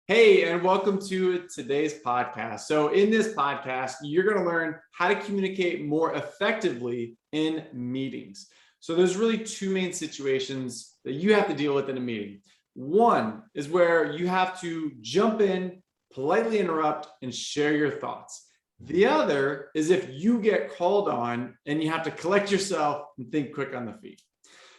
Hey, and welcome to today's podcast. So, in this podcast, you're going to learn how to communicate more effectively in meetings. So, there's really two main situations that you have to deal with in a meeting. One is where you have to jump in, politely interrupt, and share your thoughts. The other is if you get called on and you have to collect yourself and think quick on the feet.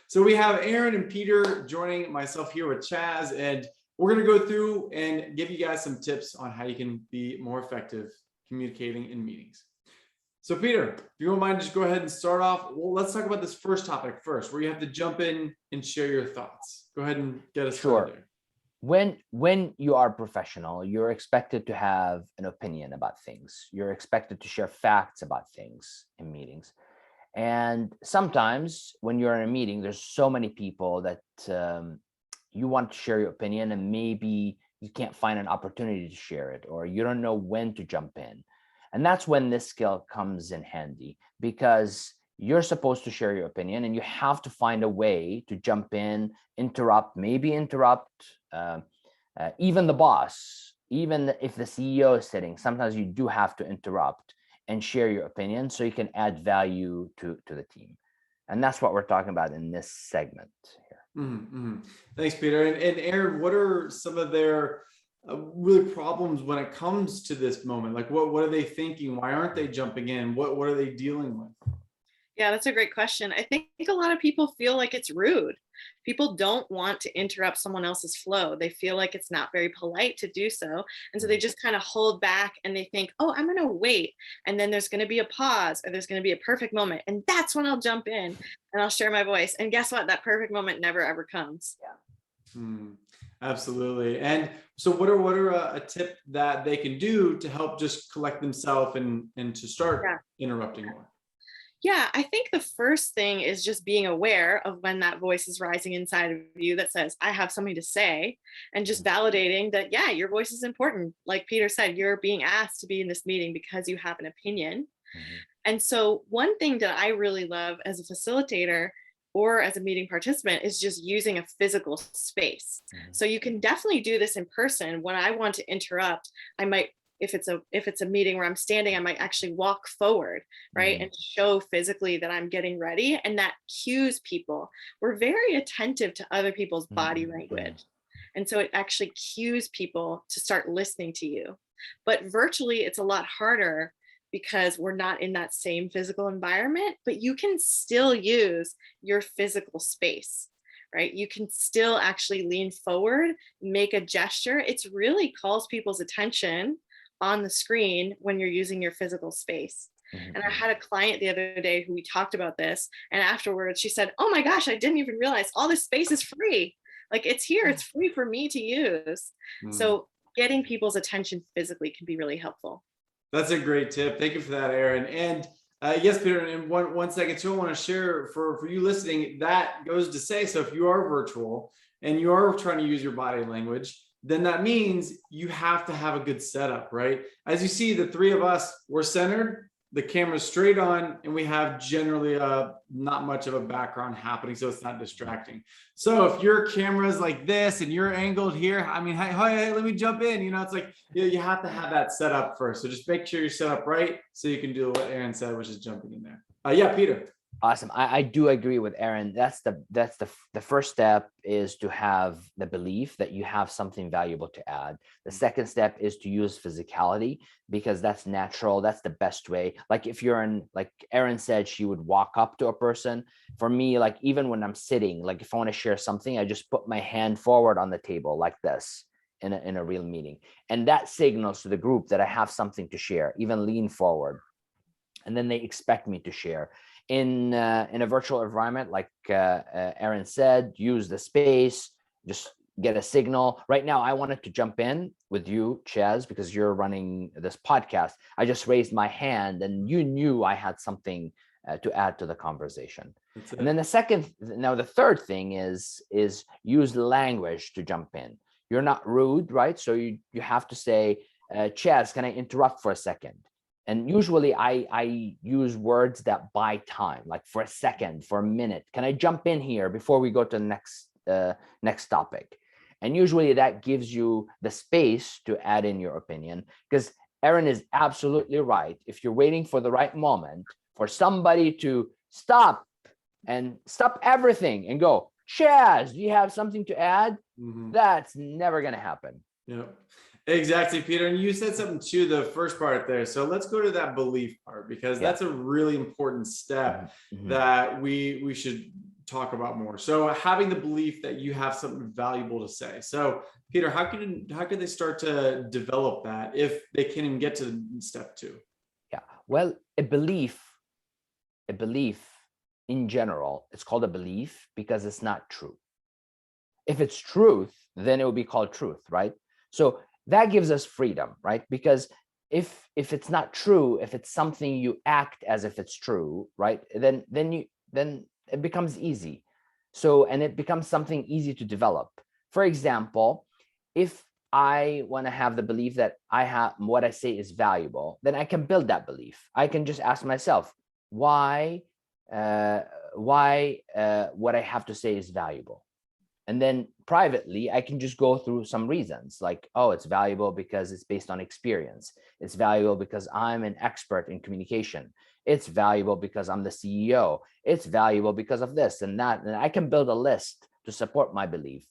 So, we have Aaron and Peter joining myself here with Chaz, and we're going to go through and give you guys some tips on how you can be more effective communicating in meetings. So Peter, if you don't mind, just go ahead and start off. Well, let's talk about this first topic first, where you have to jump in and share your thoughts. Go ahead and get us started there. When you are professional, you're expected to have an opinion about things. You're expected to share facts about things in meetings. And sometimes when you're in a meeting, there's so many people that you want to share your opinion, and maybe you can't find an opportunity to share it, or you don't know when to jump in. And that's when this skill comes in handy, because you're supposed to share your opinion and you have to find a way to jump in, interrupt even the boss. Even if the CEO is sitting, sometimes you do have to interrupt and share your opinion so you can add value to the team. And that's what we're talking about in this segment here. Mm-hmm. Thanks, Peter. And Aaron, what are some of their really problems when it comes to this moment? Like, what are they thinking? Why aren't they jumping in? What are they dealing with? Yeah, that's a great question. I think a lot of people feel like it's rude. People don't want to interrupt someone else's flow. They feel like it's not very polite to do so. And so they just kind of hold back and they think, oh, I'm going to wait. And then there's going to be a pause, or there's going to be a perfect moment. And that's when I'll jump in and I'll share my voice. And guess what? That perfect moment never, ever comes. Yeah. Absolutely. And so what are a tip that they can do to help just collect themselves and to start interrupting more? Yeah, I think the first thing is just being aware of when that voice is rising inside of you that says, I have something to say, and just validating that, yeah, your voice is important. Like Peter said, you're being asked to be in this meeting because you have an opinion. Mm-hmm. And so, one thing that I really love as a facilitator or as a meeting participant is just using a physical space. Mm-hmm. So, you can definitely do this in person. When I want to interrupt, I might, if it's a meeting where I'm standing, I might actually walk forward, right? Mm-hmm. And show physically that I'm getting ready. And that cues people. We're very attentive to other people's body language. And so it actually cues people to start listening to you. But virtually, it's a lot harder because we're not in that same physical environment, but you can still use your physical space. Right? You can still actually lean forward, make a gesture. It really calls people's attention on the screen when you're using your physical space. Mm-hmm. And I had a client the other day who we talked about this. And afterwards she said, oh my gosh, I didn't even realize all this space is free. Like it's here, it's free for me to use. Mm-hmm. So getting people's attention physically can be really helpful. That's a great tip. Thank you for that, Aaron. And yes, Peter, in one second too, I want to share for you listening, that goes to say, so if you are virtual and you are trying to use your body language, then that means you have to have a good setup, right? As you see, the three of us, we're centered, the camera's straight on, and we have generally not much of a background happening, so it's not distracting. So if your camera's like this and you're angled here, I mean, hey, let me jump in. You know, it's like you have to have that set up first. So just make sure you're set up right so you can do what Aaron said, which is jumping in there. Yeah, Peter. Awesome. I do agree with Aaron. That's the first step, is to have the belief that you have something valuable to add. The second step is to use physicality, because that's natural. That's the best way. Like if you're in, like Aaron said, she would walk up to a person. For me, like even when I'm sitting, like if I want to share something, I just put my hand forward on the table like this in a real meeting. And that signals to the group that I have something to share, even lean forward. And then they expect me to share. In a virtual environment, like Aaron said, use the space, just get a signal. Right now, I wanted to jump in with you, Chaz, because you're running this podcast. I just raised my hand and you knew I had something to add to the conversation. And then the third thing is use language to jump in. You're not rude, right? So you have to say, Chaz, can I interrupt for a second? And usually I use words that buy time, like for a second, for a minute. Can I jump in here before we go to the next topic? And usually that gives you the space to add in your opinion, because Aaron is absolutely right. If you're waiting for the right moment for somebody to stop everything and go, Chaz, do you have something to add? That's never going to happen. Yeah, exactly, Peter. And you said something too, the first part there. So let's go to that belief part, because that's a really important step that we should talk about more. So having the belief that you have something valuable to say. So Peter, how can they start to develop that if they can't even get to step 2? Yeah, well, a belief in general, it's called a belief because it's not true. If it's truth, then it would be called truth, right? So that gives us freedom, right? Because if it's not true, if it's something you act as if it's true, right? Then it becomes easy. So, and it becomes something easy to develop. For example, if I want to have the belief that what I say is valuable, then I can build that belief. I can just ask myself, why what I have to say is valuable. And then privately, I can just go through some reasons like, oh, it's valuable because it's based on experience. It's valuable because I'm an expert in communication. It's valuable because I'm the CEO. It's valuable because of this and that. And I can build a list to support my belief.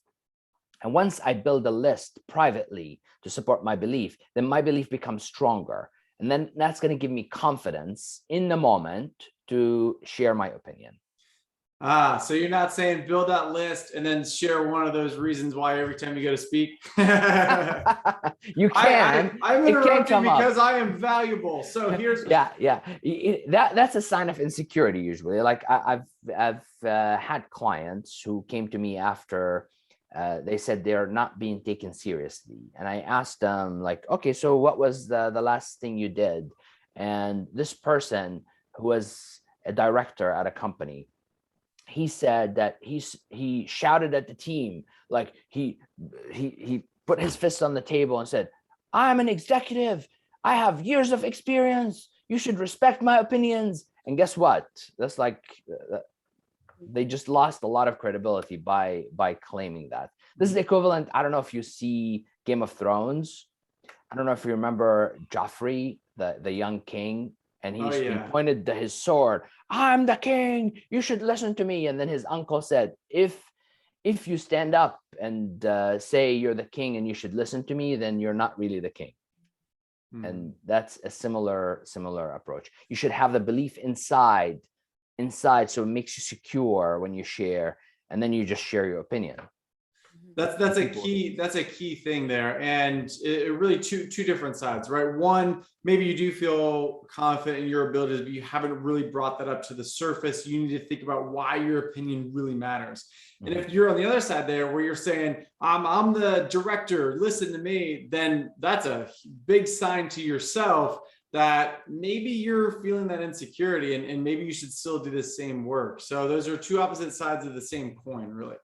And once I build a list privately to support my belief, then my belief becomes stronger. And then that's going to give me confidence in the moment to share my opinion. So you're not saying build that list and then share one of those reasons why every time you go to speak. You can. I'm interrupting because I am valuable. So here's that's a sign of insecurity usually. Like I've had clients who came to me after they said they're not being taken seriously, and I asked them like, okay, so what was the last thing you did? And this person who was a director at a company, he said that he shouted at the team, like he put his fist on the table and said, I'm an executive, I have years of experience, you should respect my opinions. And guess what? That's like they just lost a lot of credibility by claiming that. This is the equivalent. I don't know if you see Game of Thrones. I don't know if you remember Joffrey, the young king, and he pointed his sword. I'm the king. You should listen to me. And then his uncle said, if you stand up and say you're the king and you should listen to me, then you're not really the king. And that's a similar approach. You should have the belief inside, so it makes you secure when you share, and then you just share your opinion. That's a key thing there. And it really two different sides, right? One, maybe you do feel confident in your abilities, but you haven't really brought that up to the surface. You need to think about why your opinion really matters. And if you're on the other side there where you're saying, I'm the director, listen to me, then that's a big sign to yourself that maybe you're feeling that insecurity, and maybe you should still do the same work. So those are two opposite sides of the same coin, really.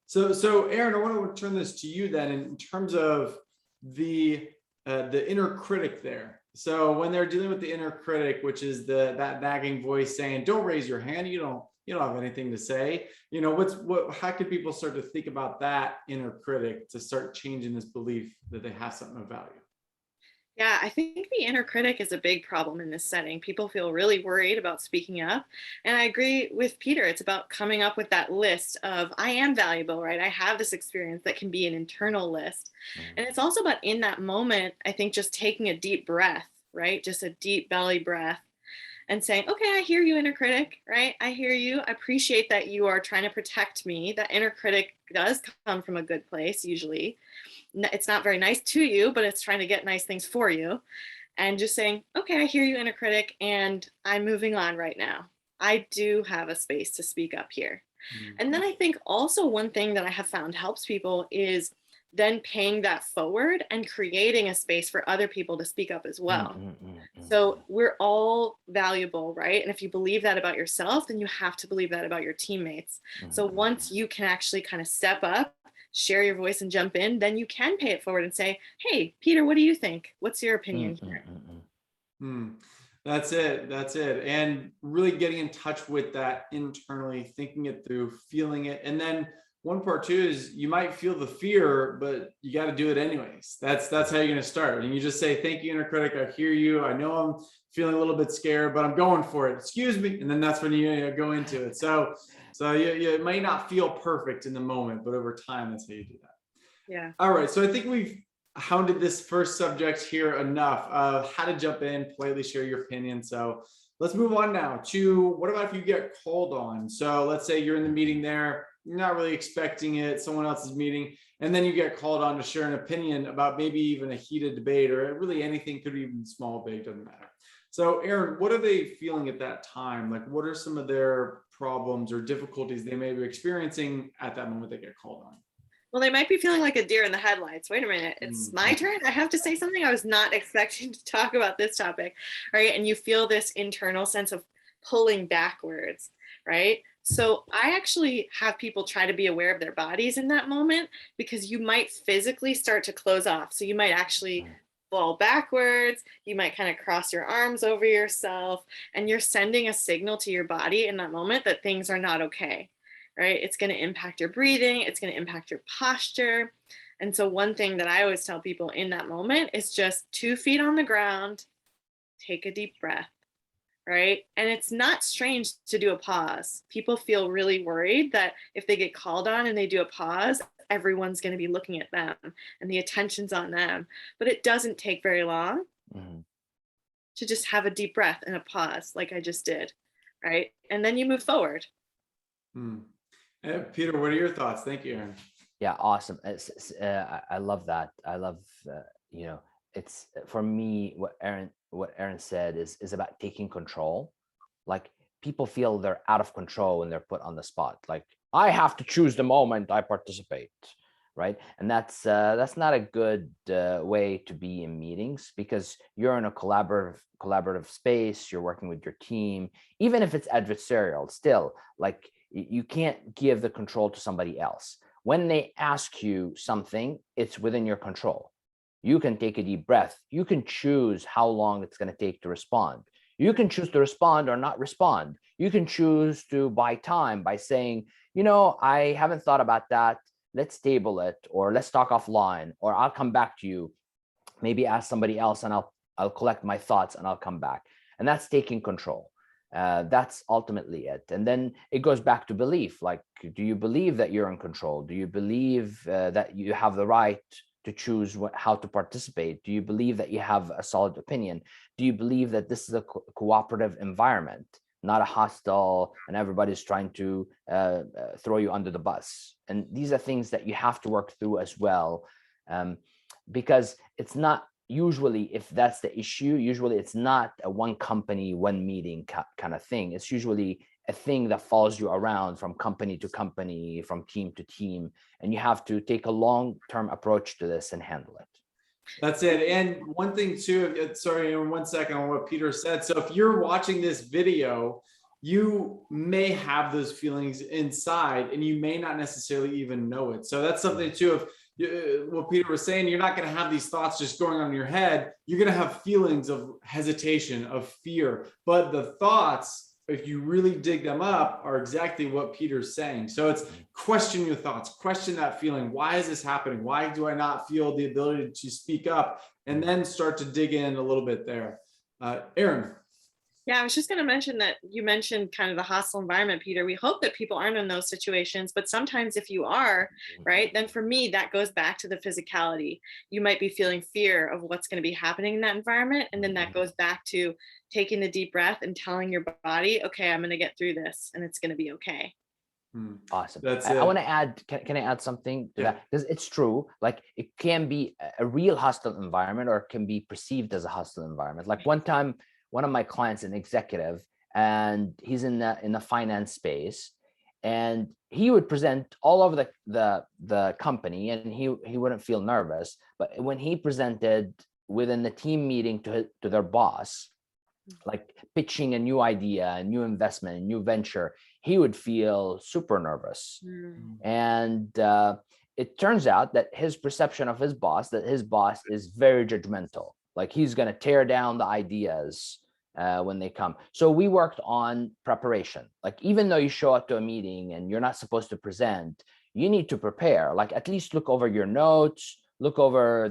So Aaron, I want to turn this to you then in terms of the inner critic there. So when they're dealing with the inner critic, which is that nagging voice saying, don't raise your hand, you don't have anything to say. How can people start to think about that inner critic to start changing this belief that they have something of value? Yeah, I think the inner critic is a big problem in this setting. People feel really worried about speaking up. And I agree with Peter. It's about coming up with that list of, I am valuable, right? I have this experience that can be an internal list. And it's also about in that moment, I think just taking a deep breath, right? Just a deep belly breath and saying, okay, I hear you, inner critic, right? I hear you. I appreciate that you are trying to protect me. That inner critic does come from a good place, usually. It's not very nice to you, but it's trying to get nice things for you. And just saying, okay, I hear you, inner critic, and I'm moving on right now. I do have a space to speak up here. And then I think also one thing that I have found helps people is then paying that forward and creating a space for other people to speak up as well. So we're all valuable, right? And if you believe that about yourself, then you have to believe that about your teammates. So once you can actually kind of step up, share your voice and jump in, then you can pay it forward and say, hey, Peter, what do you think? What's your opinion here? That's it. And really getting in touch with that internally, thinking it through, feeling it. And then one part too is you might feel the fear, but you got to do it anyways. That's how you're going to start. And you just say, thank you, inner critic. I hear you. I know I'm feeling a little bit scared, but I'm going for it. Excuse me. And then that's when you go into it. So you may not feel perfect in the moment, but over time, that's how you do that. Yeah. All right. So I think we've hounded this first subject here enough of how to jump in, politely share your opinion. So let's move on now to what about if you get called on? So let's say you're in the meeting there, you're not really expecting it, someone else's meeting, and then you get called on to share an opinion about maybe even a heated debate or really anything, could be even small, big, doesn't matter. So Aaron, what are they feeling at that time? Like, what are some of their problems or difficulties they may be experiencing at that moment they get called on? Well, they might be feeling like a deer in the headlights. Wait a minute, it's my turn. I have to say something. I was not expecting to talk about this topic, right? And you feel this internal sense of pulling backwards, right? So I actually have people try to be aware of their bodies in that moment, because you might physically start to close off. So you might actually fall backwards. You might kind of cross your arms over yourself, and you're sending a signal to your body in that moment that things are not okay. Right? It's going to impact your breathing. It's going to impact your posture. And so one thing that I always tell people in that moment is just 2 feet on the ground, take a deep breath, right? And it's not strange to do a pause. People feel really worried that if they get called on and they do a pause, everyone's going to be looking at them and the attention's on them. But it doesn't take very long to just have a deep breath and a pause like I just did, right? And then you move forward. Peter, what are your thoughts? Thank you, Aaron. Yeah, awesome. I love that. I love, it's for me, what Aaron said is about taking control. Like, people feel they're out of control when they're put on the spot. Like, I have to choose the moment I participate, right? And that's not a good way to be in meetings, because you're in a collaborative space. You're working with your team, even if it's adversarial. Still, like, you can't give the control to somebody else. When they ask you something, it's within your control. You can take a deep breath. You can choose how long it's going to take to respond. You can choose to respond or not respond. You can choose to buy time by saying, I haven't thought about that. Let's table it, or let's talk offline, or I'll come back to you. Maybe ask somebody else and I'll collect my thoughts and I'll come back. And that's taking control. That's ultimately it. And then it goes back to belief. Like, do you believe that you're in control? Do you believe that you have the right to choose how to participate? Do you believe that you have a solid opinion? Do you believe that this is a cooperative environment, not a hostile, and everybody's trying to throw you under the bus? And these are things that you have to work through as well, because it's not, usually, if that's the issue, usually it's not a one company, one meeting kind of thing. It's usually a thing that follows you around from company to company, from team to team. And you have to take a long-term approach to this and handle it. That's it. And one thing too, sorry, in 1 second on what Peter said. So if you're watching this video, you may have those feelings inside and you may not necessarily even know it. So that's something too, of what Peter was saying, you're not going to have these thoughts just going on in your head. You're going to have feelings of hesitation, of fear, but the thoughts, if you really dig them up, are exactly what Peter's saying. So it's question your thoughts, question that feeling. Why is this happening? Why do I not feel the ability to speak up? And then start to dig in a little bit there. Aaron. Yeah, I was just going to mention that you mentioned kind of the hostile environment, Peter. We hope that people aren't in those situations, but sometimes if you are, right, then for me, that goes back to the physicality. You might be feeling fear of what's going to be happening in that environment. And then that goes back to taking the deep breath and telling your body, okay, I'm going to get through this and it's going to be okay. Awesome. That's I want to add, can I add something to that? Because it's true, like, it can be a real hostile environment, or it can be perceived as a hostile environment. Like, one time, one of my clients, an executive, and he's in the finance space, and he would present all over the company, and he wouldn't feel nervous. But when he presented within the team meeting to their boss, like pitching a new idea, a new investment, a new venture, he would feel super nervous. And it turns out that his perception of his boss, that his boss is very judgmental. Like, he's going to tear down the ideas when they come. So we worked on preparation. Like, even though you show up to a meeting and you're not supposed to present, you need to prepare. Like at least look over your notes, look over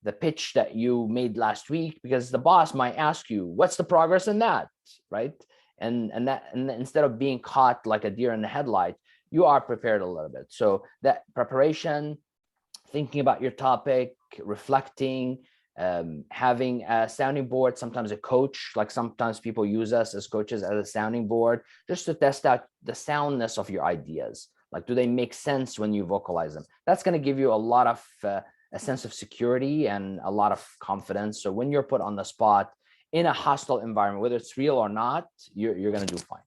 the pitch that you made last week, because the boss might ask you, what's the progress in that, right? And instead of being caught like a deer in the headlight, you are prepared a little bit. So that preparation, thinking about your topic, reflecting, having a sounding board, sometimes a coach, like sometimes people use us as coaches as a sounding board, just to test out the soundness of your ideas. Like, do they make sense when you vocalize them? That's going to give you a lot of a sense of security and a lot of confidence. So when you're put on the spot in a hostile environment, whether it's real or not, you're going to do fine.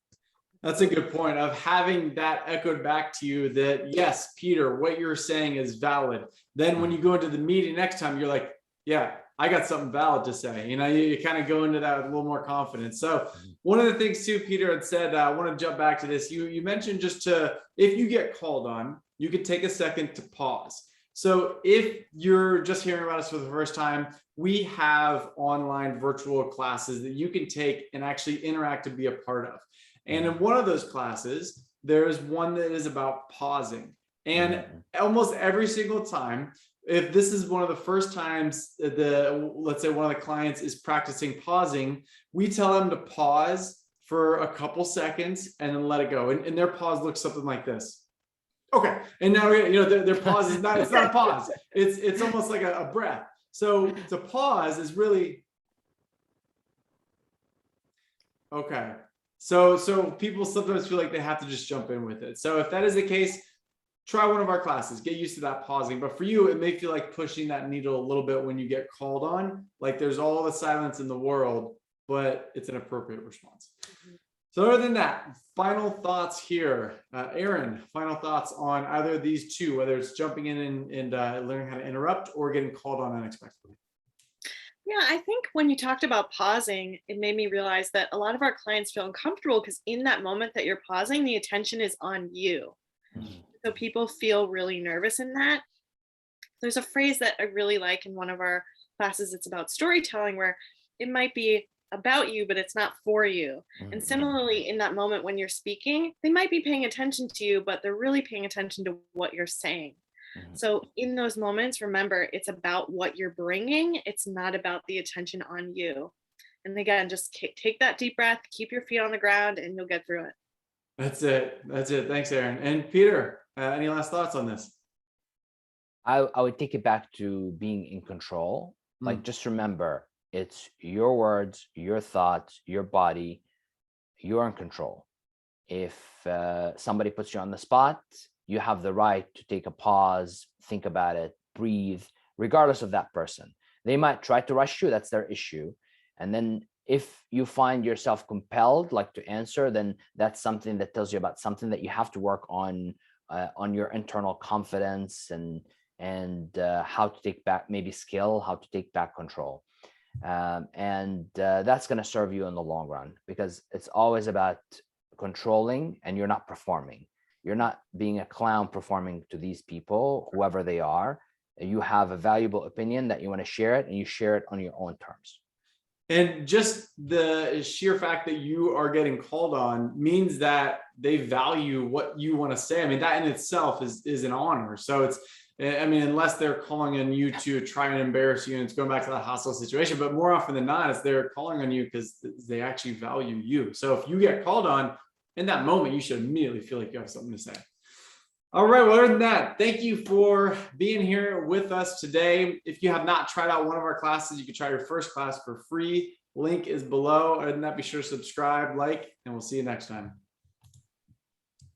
That's a good point of having that echoed back to you that, yes, Peter, what you're saying is valid. Then when you go into the meeting next time, you're like, yeah, I got something valid to say. You know, you kind of go into that with a little more confidence. So one of the things too, Peter had said, I want to jump back to this. You mentioned just if you get called on, you could take a second to pause. So if you're just hearing about us for the first time, we have online virtual classes that you can take and actually interact and be a part of. And in one of those classes, there's one that is about pausing. And almost every single time, if this is one of the first times let's say one of the clients is practicing pausing, we tell them to pause for a couple seconds and then let it go. And their pause looks something like this. Okay. And now, their pause is not, it's not a pause. It's almost like a breath. So to pause is really, okay. So people sometimes feel like they have to just jump in with it. So if that is the case, try one of our classes, get used to that pausing. But for you, it may feel like pushing that needle a little bit when you get called on, like there's all the silence in the world, but it's an appropriate response. So other than that, final thoughts here. Aaron, final thoughts on either of these two, whether it's jumping in and learning how to interrupt or getting called on unexpectedly. Yeah, I think when you talked about pausing, it made me realize that a lot of our clients feel uncomfortable because in that moment that you're pausing, the attention is on you. So people feel really nervous in that. There's a phrase that I really like in one of our classes. It's about storytelling, where it might be about you, but it's not for you. And similarly, in that moment when you're speaking, they might be paying attention to you, but they're really paying attention to what you're saying. So in those moments, remember, it's about what you're bringing. It's not about the attention on you. And again, just take that deep breath, keep your feet on the ground, and you'll get through it. That's it. Thanks, Aaron. And Peter, any last thoughts on this? I would take it back to being in control. Like, just remember, it's your words, your thoughts, your body. You're in control. If somebody puts you on the spot, you have the right to take a pause, think about it, breathe, regardless of that person. They might try to rush you. That's their issue. And then if you find yourself compelled, like, to answer, then that's something that tells you about something that you have to work on your internal confidence and how to take back, maybe skill, how to take back control. That's going to serve you in the long run, because it's always about controlling and you're not performing. You're not being a clown performing to these people, whoever they are. You have a valuable opinion that you want to share it, and you share it on your own terms. And just the sheer fact that you are getting called on means that they value what you want to say. I mean, that in itself is an honor. So it's, I mean, unless they're calling on you to try and embarrass you, and it's going back to that hostile situation, but more often than not, it's they're calling on you because they actually value you. So if you get called on in that moment, you should immediately feel like you have something to say. All right, well, other than that, thank you for being here with us today. If you have not tried out one of our classes, you can try your first class for free. Link is below. Other than that, be sure to subscribe, like, and we'll see you next time.